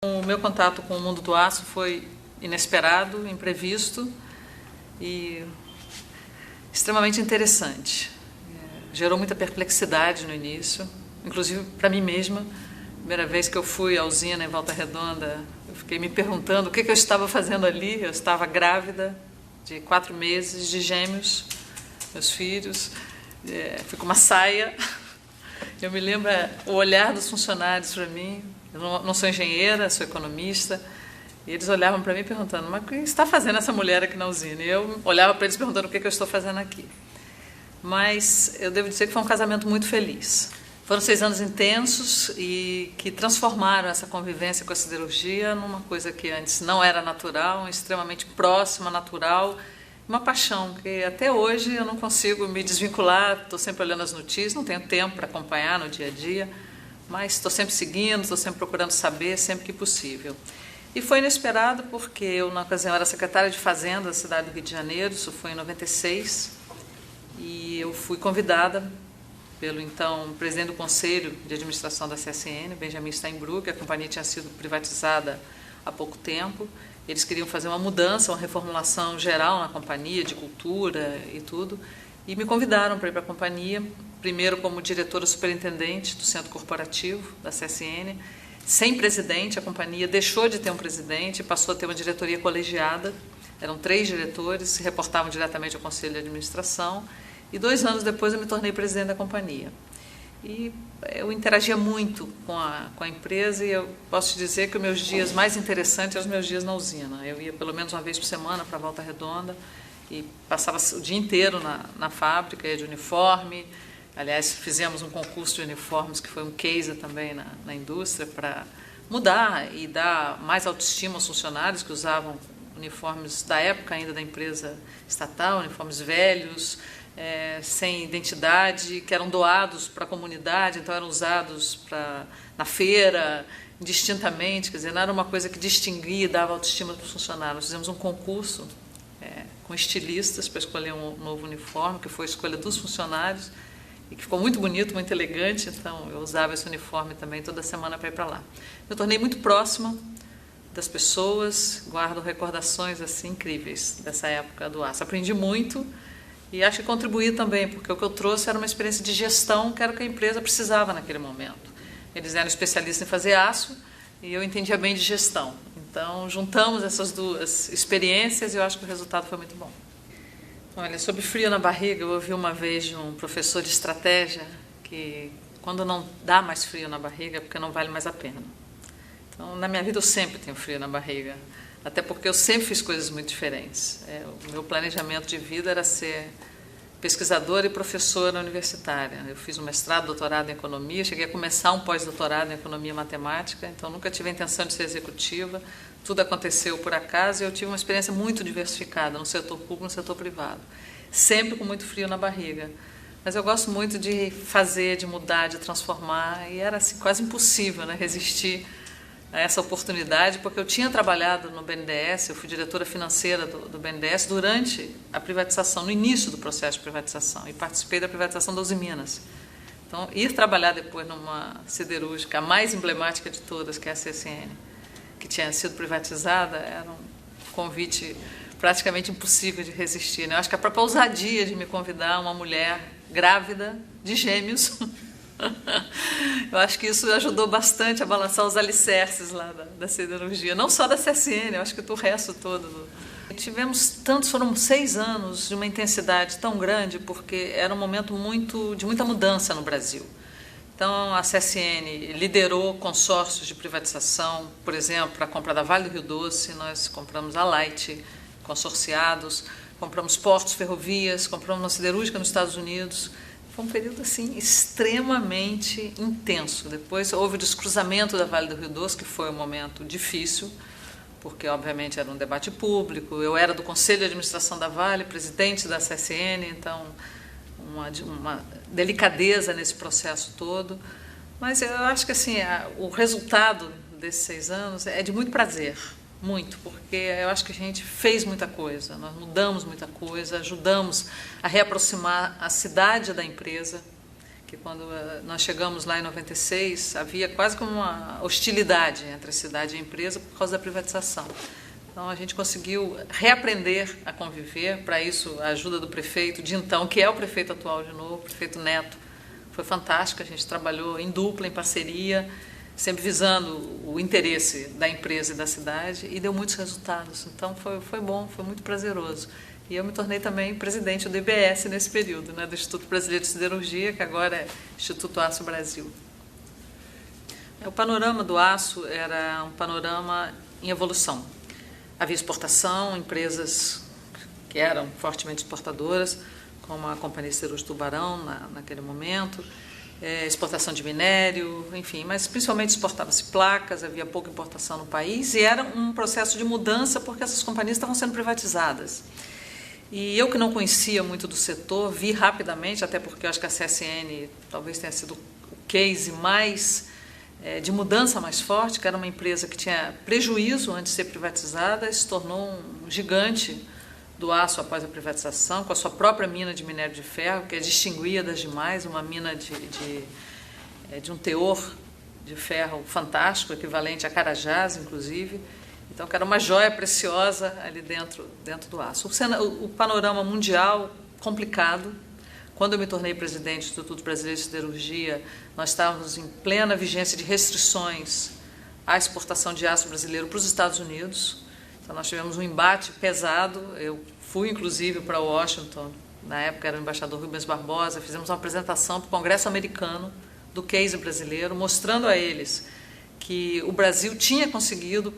O meu contato com o mundo do aço foi inesperado, imprevisto e extremamente interessante. Gerou muita perplexidade no início, inclusive para mim mesma. Primeira vez que eu fui à usina em Volta Redonda, eu fiquei me perguntando o que eu estava fazendo ali. Eu estava grávida de 4 meses, de gêmeos, meus filhos, fui com uma saia. Eu me lembro o olhar dos funcionários para mim. Eu não sou engenheira, sou economista. E eles olhavam para mim perguntando: mas o que está fazendo essa mulher aqui na usina? E eu olhava para eles perguntando o que eu estou fazendo aqui. Mas eu devo dizer que foi um casamento muito feliz. Foram 6 anos intensos e que transformaram essa convivência com a siderurgia numa coisa que antes não era natural, extremamente próxima, natural, uma paixão que até hoje eu não consigo me desvincular. Estou sempre olhando as notícias, não tenho tempo para acompanhar no dia a dia, mas estou sempre seguindo, estou sempre procurando saber, sempre que possível. E foi inesperado porque eu, na ocasião, era secretária de Fazenda da cidade do Rio de Janeiro, isso foi em 96, e eu fui convidada pelo então presidente do Conselho de Administração da CSN, Benjamin Steinbrück. A companhia tinha sido privatizada há pouco tempo. Eles queriam fazer uma mudança, uma reformulação geral na companhia, de cultura e tudo, e me convidaram para ir para a companhia, primeiro como diretora superintendente do Centro Corporativo da CSN. Sem presidente, a companhia deixou de ter um presidente e passou a ter uma diretoria colegiada. Eram 3 diretores, se reportavam diretamente ao Conselho de Administração. E 2 anos depois eu me tornei presidente da companhia. E eu interagia muito com a empresa e eu posso te dizer que os meus dias mais interessantes eram os meus dias na usina. Eu ia pelo menos uma vez por semana para Volta Redonda e passava o dia inteiro na fábrica, ia de uniforme. Aliás, fizemos um concurso de uniformes que foi um case também na indústria para mudar e dar mais autoestima aos funcionários que usavam uniformes da época ainda da empresa estatal, uniformes velhos, sem identidade, que eram doados para a comunidade, então eram usados na feira, indistintamente, quer dizer, não era uma coisa que distinguia e dava autoestima para os funcionários. Nós fizemos um concurso com estilistas para escolher um novo uniforme, que foi a escolha dos funcionários, e que ficou muito bonito, muito elegante, então eu usava esse uniforme também toda semana para ir para lá. Eu tornei muito próxima das pessoas, guardo recordações assim incríveis dessa época do aço. Aprendi muito e acho que contribuí também, porque o que eu trouxe era uma experiência de gestão que era o que a empresa precisava naquele momento. Eles eram especialistas em fazer aço e eu entendia bem de gestão. Então, juntamos essas 2 experiências e eu acho que o resultado foi muito bom. Olha, sobre frio na barriga, eu ouvi uma vez de um professor de estratégia que quando não dá mais frio na barriga é porque não vale mais a pena. Então, na minha vida eu sempre tenho frio na barriga, até porque eu sempre fiz coisas muito diferentes. O meu planejamento de vida era ser pesquisadora e professora universitária. Eu fiz um mestrado, doutorado em economia, cheguei a começar um pós-doutorado em economia e matemática, então nunca tive a intenção de ser executiva. Tudo aconteceu por acaso e eu tive uma experiência muito diversificada no setor público e no setor privado. Sempre com muito frio na barriga. Mas eu gosto muito de fazer, de mudar, de transformar, e era assim, quase impossível, né, resistir a essa oportunidade, porque eu tinha trabalhado no BNDES, eu fui diretora financeira do BNDES durante a privatização, no início do processo de privatização, e participei da privatização da Usiminas. Então, ir trabalhar depois numa siderúrgica, a mais emblemática de todas, que é a CSN, que tinha sido privatizada, era um convite praticamente impossível de resistir, né? Eu acho que a própria ousadia de me convidar uma mulher grávida de gêmeos, eu acho que isso ajudou bastante a balançar os alicerces lá da siderurgia, não só da CSN, eu acho que do resto todo. Foram 6 anos de uma intensidade tão grande, porque era um momento de muita mudança no Brasil. Então, a CSN liderou consórcios de privatização, por exemplo, para a compra da Vale do Rio Doce, nós compramos a Light, consorciados, compramos portos, ferrovias, compramos uma siderúrgica nos Estados Unidos. Foi um período assim, extremamente intenso. Depois houve o descruzamento da Vale do Rio Doce, que foi um momento difícil, porque, obviamente, era um debate público. Eu era do Conselho de Administração da Vale, presidente da CSN, então uma delicadeza nesse processo todo, mas eu acho que assim, o resultado desses 6 anos é de muito prazer, muito, porque eu acho que a gente fez muita coisa, nós mudamos muita coisa, ajudamos a reaproximar a cidade da empresa, que quando nós chegamos lá em 96, havia quase como uma hostilidade entre a cidade e a empresa por causa da privatização. Então a gente conseguiu reaprender a conviver, para isso a ajuda do prefeito de então, que é o prefeito atual de novo, o prefeito Neto, foi fantástico, a gente trabalhou em dupla, em parceria, sempre visando o interesse da empresa e da cidade, e deu muitos resultados. Então foi bom, foi muito prazeroso. E eu me tornei também presidente do IBS nesse período, né, do Instituto Brasileiro de Siderurgia, que agora é Instituto Aço Brasil. O panorama do aço era um panorama em evolução. Havia exportação, empresas que eram fortemente exportadoras, como a Companhia Siderúrgica Tubarão, naquele momento, exportação de minério, enfim, mas principalmente exportava-se placas, havia pouca importação no país, e era um processo de mudança porque essas companhias estavam sendo privatizadas. E eu, que não conhecia muito do setor, vi rapidamente, até porque eu acho que a CSN talvez tenha sido o case mais de mudança mais forte, que era uma empresa que tinha prejuízo antes de ser privatizada, se tornou um gigante do aço após a privatização, com a sua própria mina de minério de ferro, que é distinguida das demais, uma mina de um teor de ferro fantástico, equivalente a Carajás, inclusive. Então, que era uma joia preciosa ali dentro do aço. O panorama mundial complicado. Quando eu me tornei presidente do Instituto Brasileiro de Siderurgia, nós estávamos em plena vigência de restrições à exportação de aço brasileiro para os Estados Unidos. Então, nós tivemos um embate pesado. Eu fui, inclusive, para Washington, na época era o embaixador Rubens Barbosa, fizemos uma apresentação para o Congresso americano do case brasileiro, mostrando a eles que o Brasil tinha conseguido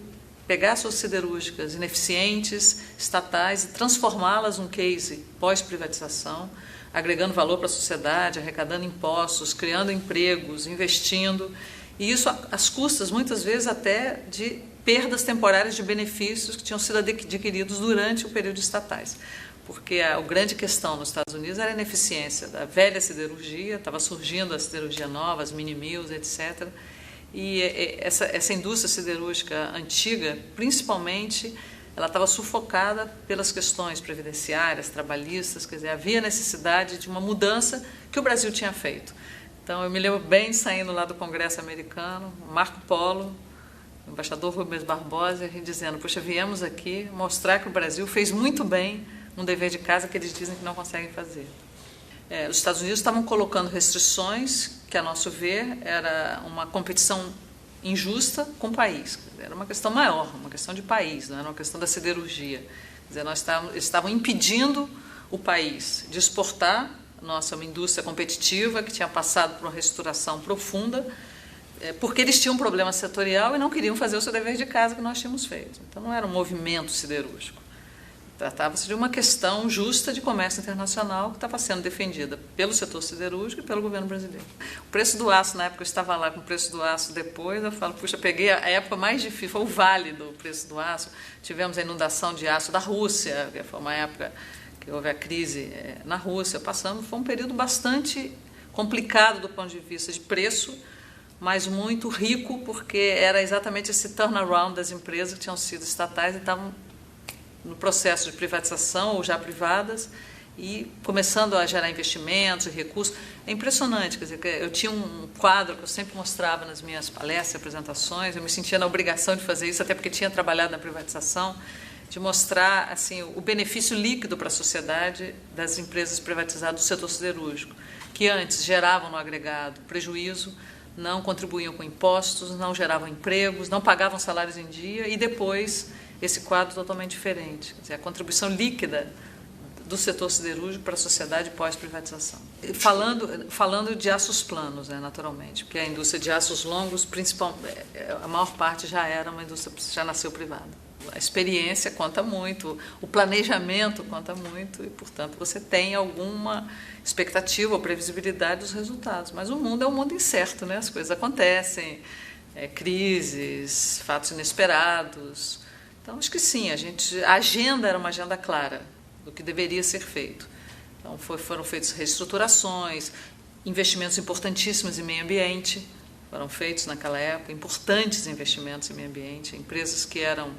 pegar suas siderúrgicas ineficientes, estatais, e transformá-las num case pós-privatização, agregando valor para a sociedade, arrecadando impostos, criando empregos, investindo, e isso às custas, muitas vezes, até de perdas temporárias de benefícios que tinham sido adquiridos durante o período estatais. Porque a grande questão nos Estados Unidos era a ineficiência da velha siderurgia, estava surgindo a siderurgia nova, as mini-mills, etc., e essa indústria siderúrgica antiga, principalmente, ela estava sufocada pelas questões previdenciárias, trabalhistas, quer dizer, havia necessidade de uma mudança que o Brasil tinha feito. Então, eu me lembro bem saindo lá do Congresso americano, Marco Polo, o embaixador Rubens Barbosa, dizendo, poxa, viemos aqui mostrar que o Brasil fez muito bem um dever de casa que eles dizem que não conseguem fazer. Os Estados Unidos estavam colocando restrições que, a nosso ver, era uma competição injusta com o país. Era uma questão maior, uma questão de país, não era uma questão da siderurgia. Quer dizer, eles estavam impedindo o país de exportar uma indústria competitiva que tinha passado por uma reestruturação profunda, porque eles tinham um problema setorial e não queriam fazer o seu dever de casa que nós tínhamos feito. Então, não era um movimento siderúrgico. Tratava-se de uma questão justa de comércio internacional que estava sendo defendida pelo setor siderúrgico e pelo governo brasileiro. O preço do aço, na época eu estava lá com o preço do aço depois, eu falo, puxa, peguei a época mais difícil, foi o vale do preço do aço. Tivemos a inundação de aço da Rússia, que foi uma época que houve a crise na Rússia, foi um período bastante complicado do ponto de vista de preço, mas muito rico, porque era exatamente esse turnaround das empresas que tinham sido estatais e estavam no processo de privatização ou já privadas e começando a gerar investimentos e recursos. É impressionante, quer dizer, eu tinha um quadro que eu sempre mostrava nas minhas palestras e apresentações, eu me sentia na obrigação de fazer isso, até porque tinha trabalhado na privatização, de mostrar assim, o benefício líquido para a sociedade das empresas privatizadas do setor siderúrgico, que antes geravam no agregado prejuízo, não contribuíam com impostos, não geravam empregos, não pagavam salários em dia, e depois esse quadro totalmente diferente. Quer dizer, a contribuição líquida do setor siderúrgico para a sociedade pós-privatização. Falando de aços planos, né, naturalmente, porque a indústria de aços longos, a maior parte já era uma indústria, já nasceu privada. A experiência conta muito, o planejamento conta muito e, portanto, você tem alguma expectativa ou previsibilidade dos resultados. Mas o mundo é um mundo incerto, né? As coisas acontecem, crises, fatos inesperados. Então, acho que sim, a agenda era uma agenda clara do que deveria ser feito. Então, foram feitas reestruturações, investimentos importantíssimos em meio ambiente, foram feitos naquela época, importantes investimentos em meio ambiente, empresas que eram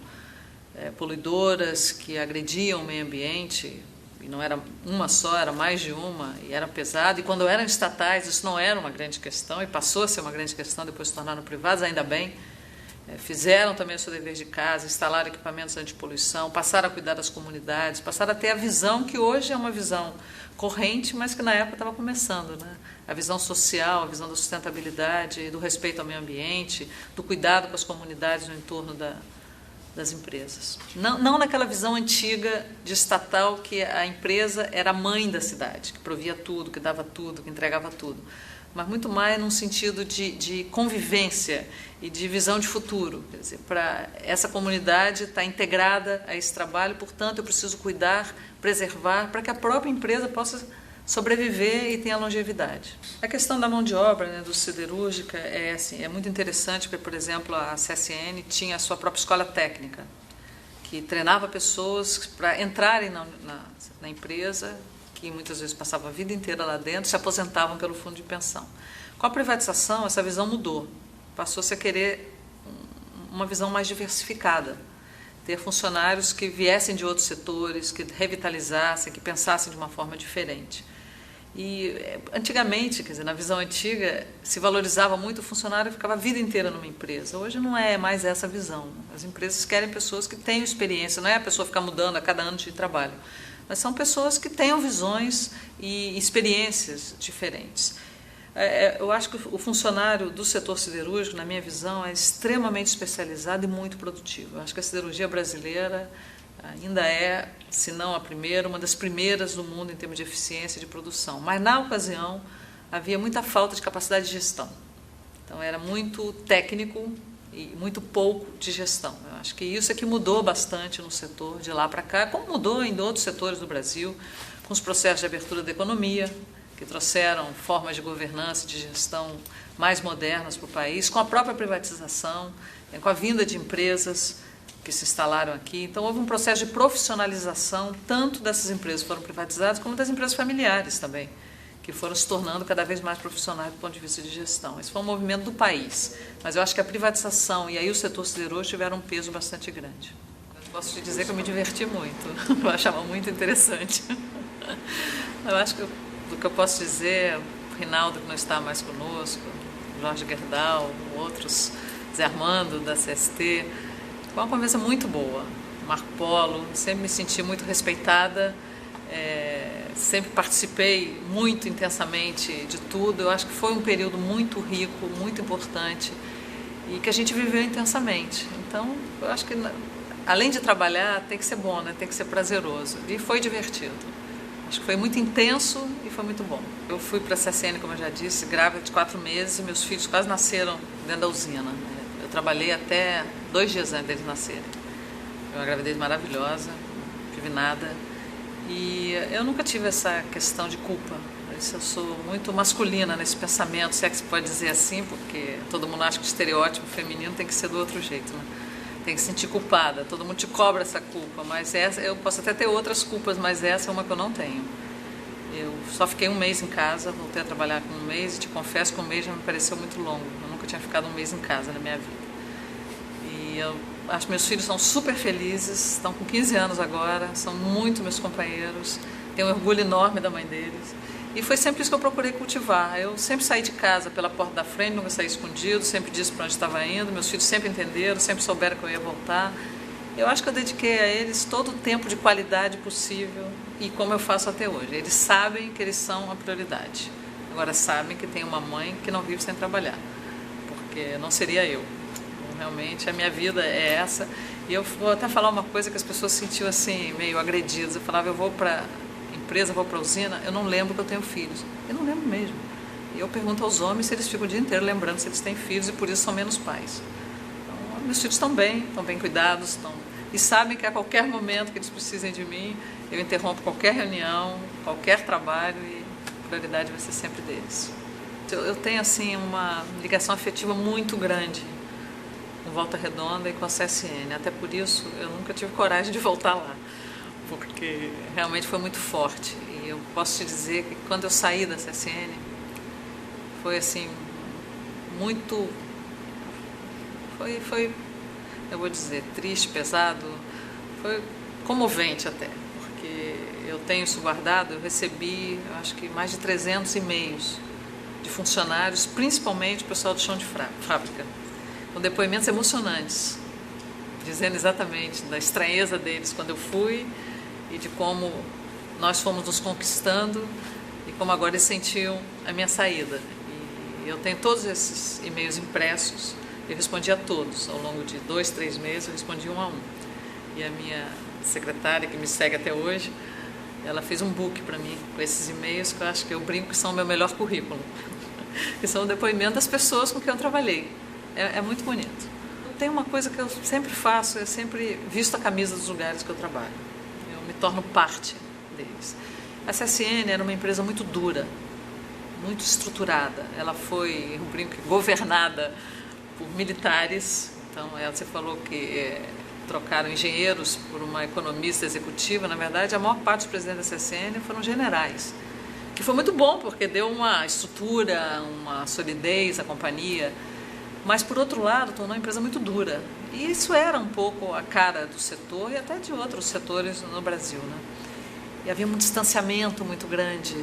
poluidoras, que agrediam o meio ambiente, e não era uma só, era mais de uma, e era pesado. E quando eram estatais, isso não era uma grande questão, e passou a ser uma grande questão, depois se tornaram privados, ainda bem. Fizeram também o seu dever de casa, instalaram equipamentos antipoluição, passaram a cuidar das comunidades, passaram a ter a visão que hoje é uma visão corrente, mas que na época estava começando, né? A visão social, a visão da sustentabilidade, do respeito ao meio ambiente, do cuidado com as comunidades no entorno das empresas. Não naquela visão antiga de estatal que a empresa era a mãe da cidade, que provia tudo, que dava tudo, que entregava tudo, mas muito mais num sentido de convivência e de visão de futuro. Quer dizer, para essa comunidade estar integrada a esse trabalho, portanto, eu preciso cuidar, preservar, para que a própria empresa possa sobreviver e tenha longevidade. A questão da mão de obra, né, do siderúrgica, é muito interessante, porque, por exemplo, a CSN tinha a sua própria escola técnica, que treinava pessoas para entrarem na empresa, que muitas vezes passavam a vida inteira lá dentro, se aposentavam pelo fundo de pensão. Com a privatização, essa visão mudou. Passou-se a querer uma visão mais diversificada, ter funcionários que viessem de outros setores, que revitalizassem, que pensassem de uma forma diferente. E antigamente, quer dizer, na visão antiga, se valorizava muito o funcionário que ficava a vida inteira numa empresa. Hoje não é mais essa visão. As empresas querem pessoas que tenham experiência, não é a pessoa ficar mudando a cada ano de trabalho, mas são pessoas que tenham visões e experiências diferentes. Eu acho que o funcionário do setor siderúrgico, na minha visão, é extremamente especializado e muito produtivo. Eu acho que a siderurgia brasileira ainda é, se não a primeira, uma das primeiras do mundo em termos de eficiência e de produção. Mas, na ocasião, havia muita falta de capacidade de gestão. Então, era muito técnico e muito pouco de gestão. Eu acho que isso é que mudou bastante no setor de lá para cá, como mudou em outros setores do Brasil, com os processos de abertura da economia, que trouxeram formas de governança e de gestão mais modernas para o país, com a própria privatização, com a vinda de empresas que se instalaram aqui. Então, houve um processo de profissionalização, tanto dessas empresas que foram privatizadas, como das empresas familiares também, que foram se tornando cada vez mais profissionais do ponto de vista de gestão. Esse foi um movimento do país, mas eu acho que a privatização e aí o setor siderúrgico tiveram um peso bastante grande. Eu posso te dizer que eu me diverti muito, eu achava muito interessante. Eu acho que do que eu posso dizer, o Rinaldo, que não está mais conosco, Jorge Gerdau, outros, Zé Armando, da CST, foi uma conversa muito boa. Marco Polo, sempre me senti muito respeitada, sempre participei muito intensamente de tudo. Eu acho que foi um período muito rico, muito importante e que a gente viveu intensamente. Então, eu acho que além de trabalhar, tem que ser bom, né? Tem que ser prazeroso. E foi divertido. Acho que foi muito intenso e foi muito bom. Eu fui para a CSN, como eu já disse, grávida de 4 meses e meus filhos quase nasceram dentro da usina. Eu trabalhei até 2 dias antes deles nascerem. Foi uma gravidez maravilhosa, não tive nada. E eu nunca tive essa questão de culpa. Eu sou muito masculina nesse pensamento, se é que se pode dizer assim, porque todo mundo acha que o estereótipo feminino tem que ser do outro jeito, né? Tem que se sentir culpada, todo mundo te cobra essa culpa, mas essa, eu posso até ter outras culpas, mas essa é uma que eu não tenho. Eu só fiquei 1 mês em casa, voltei a trabalhar com 1 mês e te confesso que 1 mês já me pareceu muito longo. Eu nunca tinha ficado 1 mês em casa na minha vida. E eu acho que meus filhos são super felizes, estão com 15 anos agora, são muito meus companheiros, tenho um orgulho enorme da mãe deles. E foi sempre isso que eu procurei cultivar. Eu sempre saí de casa pela porta da frente, nunca saí escondido, sempre disse para onde estava indo, meus filhos sempre entenderam, sempre souberam que eu ia voltar. Eu acho que eu dediquei a eles todo o tempo de qualidade possível e como eu faço até hoje. Eles sabem que eles são a prioridade. Agora sabem que tem uma mãe que não vive sem trabalhar, porque não seria eu. Então, realmente a minha vida é essa. E eu vou até falar uma coisa que as pessoas sentiam assim, meio agredidas. Eu falava, eu vou para empresa, vou para a usina, eu não lembro que eu tenho filhos. Eu não lembro mesmo. E eu pergunto aos homens se eles ficam o dia inteiro lembrando se eles têm filhos e por isso são menos pais. Então, meus filhos estão bem cuidados, e sabem que a qualquer momento que eles precisem de mim, eu interrompo qualquer reunião, qualquer trabalho e a prioridade vai ser sempre deles. Eu tenho assim uma ligação afetiva muito grande com Volta Redonda e com a CSN, até por isso eu nunca tive coragem de voltar lá, porque realmente foi muito forte. E eu posso te dizer que quando eu saí da CSN, foi assim, muito... Foi, eu vou dizer, triste, pesado, foi comovente até, porque eu tenho isso guardado, eu recebi, eu acho que mais de 300 e-mails de funcionários, principalmente o pessoal do chão de fábrica, com depoimentos emocionantes, dizendo exatamente da estranheza deles quando eu fui e de como nós fomos nos conquistando e como agora eles sentiam a minha saída. E eu tenho todos esses e-mails impressos, eu respondi a todos, ao longo de 2, 3 meses, eu respondi um a um. E a minha secretária, que me segue até hoje, ela fez um book para mim com esses e-mails que eu acho que eu brinco que são o meu melhor currículo, que são o depoimento das pessoas com quem eu trabalhei. É muito bonito. Tem uma coisa que eu sempre faço, eu sempre visto a camisa dos lugares que eu trabalho. Eu me torno parte deles. A CSN era uma empresa muito dura, muito estruturada. Ela foi, eu brinco, governada por militares. Então, você falou que trocaram engenheiros por uma economista executiva. Na verdade, a maior parte dos presidentes da CSN foram generais, que foi muito bom, porque deu uma estrutura, uma solidez à companhia. Mas, por outro lado, tornou a empresa muito dura. E isso era um pouco a cara do setor e até de outros setores no Brasil, né? E havia um distanciamento muito grande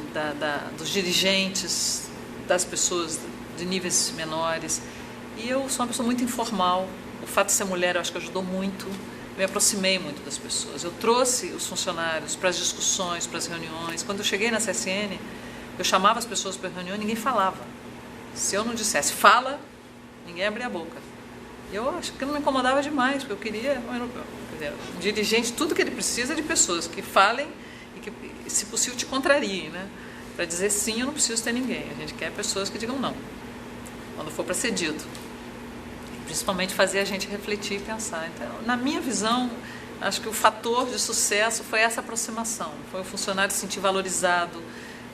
dos dirigentes, das pessoas de níveis menores. E eu sou uma pessoa muito informal. O fato de ser mulher, eu acho que ajudou muito. Eu me aproximei muito das pessoas. Eu trouxe os funcionários para as discussões, para as reuniões. Quando eu cheguei na CSN, eu chamava as pessoas para a reunião e ninguém falava. Se eu não dissesse fala, ninguém abria a boca. E eu acho que não me incomodava demais, porque eu queria um dirigente, tudo que ele precisa é de pessoas que falem e que, se possível, te contrariem, né? Para dizer sim, eu não preciso ter ninguém. A gente quer pessoas que digam não, quando for para ser dito. Principalmente fazer a gente refletir e pensar. Então, na minha visão, acho que o fator de sucesso foi essa aproximação. Foi o funcionário se sentir valorizado.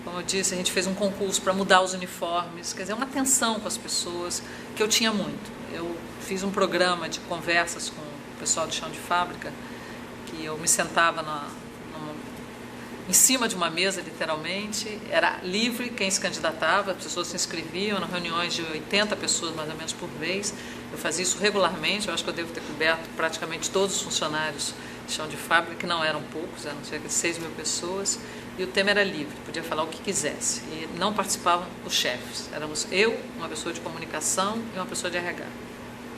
Como eu disse, a gente fez um concurso para mudar os uniformes, quer dizer, uma atenção com as pessoas que eu tinha muito. Eu fiz um programa de conversas com o pessoal do chão de fábrica, que eu me sentava em cima de uma mesa, literalmente, era livre quem se candidatava, as pessoas se inscreviam em reuniões de 80 pessoas, mais ou menos, por vez. Eu fazia isso regularmente, eu acho que eu devo ter coberto praticamente todos os funcionários de chão de fábrica, que não eram poucos, eram cerca de 6 mil pessoas, e o tema era livre, podia falar o que quisesse, e não participavam os chefes. Éramos eu, uma pessoa de comunicação e uma pessoa de RH,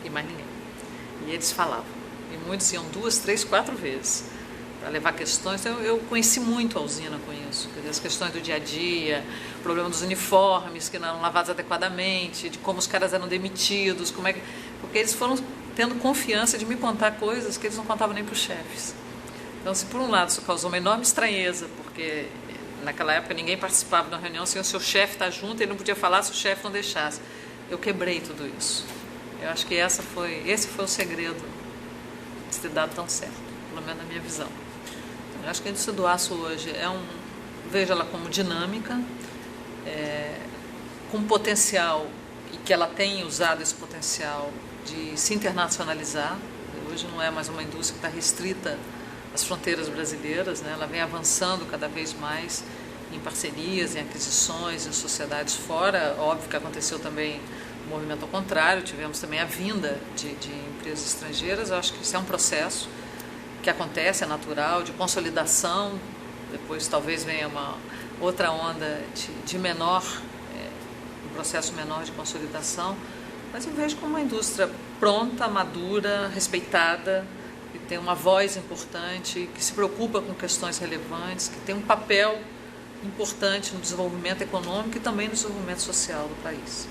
e mais ninguém. E eles falavam, e muitos iam 2, 3, 4 vezes para levar questões. Então, eu conheci muito a usina com isso, quer dizer, as questões do dia a dia, o problema dos uniformes que não eram lavados adequadamente, de como os caras eram demitidos, porque eles foram tendo confiança de me contar coisas que eles não contavam nem para os chefes. Então, se por um lado isso causou uma enorme estranheza, porque naquela época ninguém participava de uma reunião sem o seu chefe estar junto, ele não podia falar se o chefe não deixasse. Eu quebrei tudo isso. Eu acho que esse foi o segredo de ter dado tão certo, pelo menos na minha visão. Eu acho que a indústria do aço hoje vejo ela como dinâmica, com potencial, e que ela tem usado esse potencial de se internacionalizar. Hoje não é mais uma indústria que está restrita às fronteiras brasileiras, né? Ela vem avançando cada vez mais em parcerias, em aquisições, em sociedades fora. Óbvio que aconteceu também o movimento ao contrário, tivemos também a vinda de empresas estrangeiras. Eu acho que isso é um processo que acontece, é natural, de consolidação. Depois talvez venha uma outra onda de menor, um processo menor de consolidação, mas eu vejo como uma indústria pronta, madura, respeitada, que tem uma voz importante, que se preocupa com questões relevantes, que tem um papel importante no desenvolvimento econômico e também no desenvolvimento social do país.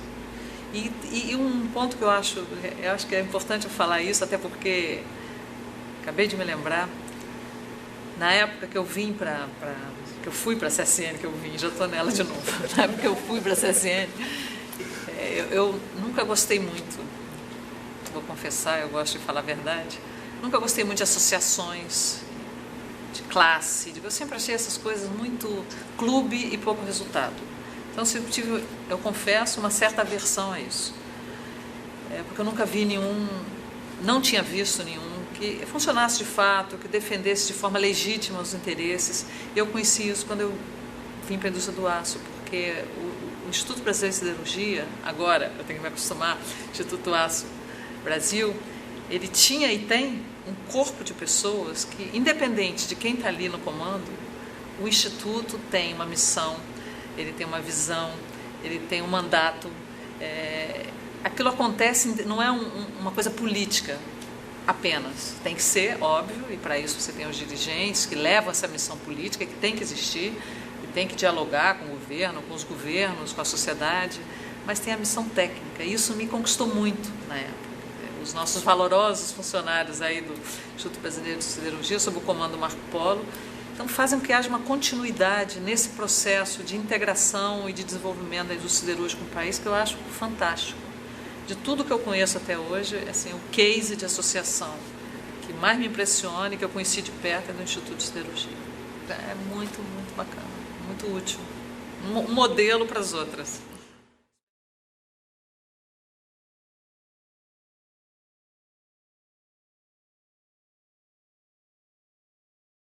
E um ponto que eu acho que é importante eu falar isso, até porque acabei de me lembrar, na época que eu vim que eu fui para a CSN, já estou nela de novo, na época que eu fui para a CSN, eu nunca gostei muito, vou confessar, eu gosto de falar a verdade, nunca gostei muito de associações, de classe, eu sempre achei essas coisas muito clube e pouco resultado. Então sempre tive, eu confesso, uma certa aversão a isso, porque eu nunca vi não tinha visto nenhum que funcionasse de fato, que defendesse de forma legítima os interesses. Eu conheci isso quando eu vim para a indústria do aço, porque o Instituto Brasileiro de Siderurgia, agora eu tenho que me acostumar, Instituto Aço Brasil, ele tinha e tem um corpo de pessoas que, independente de quem está ali no comando, o Instituto tem uma missão, ele tem uma visão, ele tem um mandato. Aquilo acontece, não é uma coisa política apenas. Tem que ser, óbvio, e para isso você tem os dirigentes que levam essa missão política, que tem que existir, que tem que dialogar com o governo, com os governos, com a sociedade, mas tem a missão técnica. E isso me conquistou muito na época. Os nossos valorosos funcionários aí do Instituto Brasileiro de Siderurgia, sob o comando do Marco Polo, então fazem com que haja uma continuidade nesse processo de integração e de desenvolvimento da indústria siderúrgica no país, que eu acho fantástico. De tudo que eu conheço até hoje, assim, o case de associação que mais me impressiona e que eu conheci de perto é do Instituto de Siderurgia. É muito, muito bacana, muito útil. Um modelo para as outras.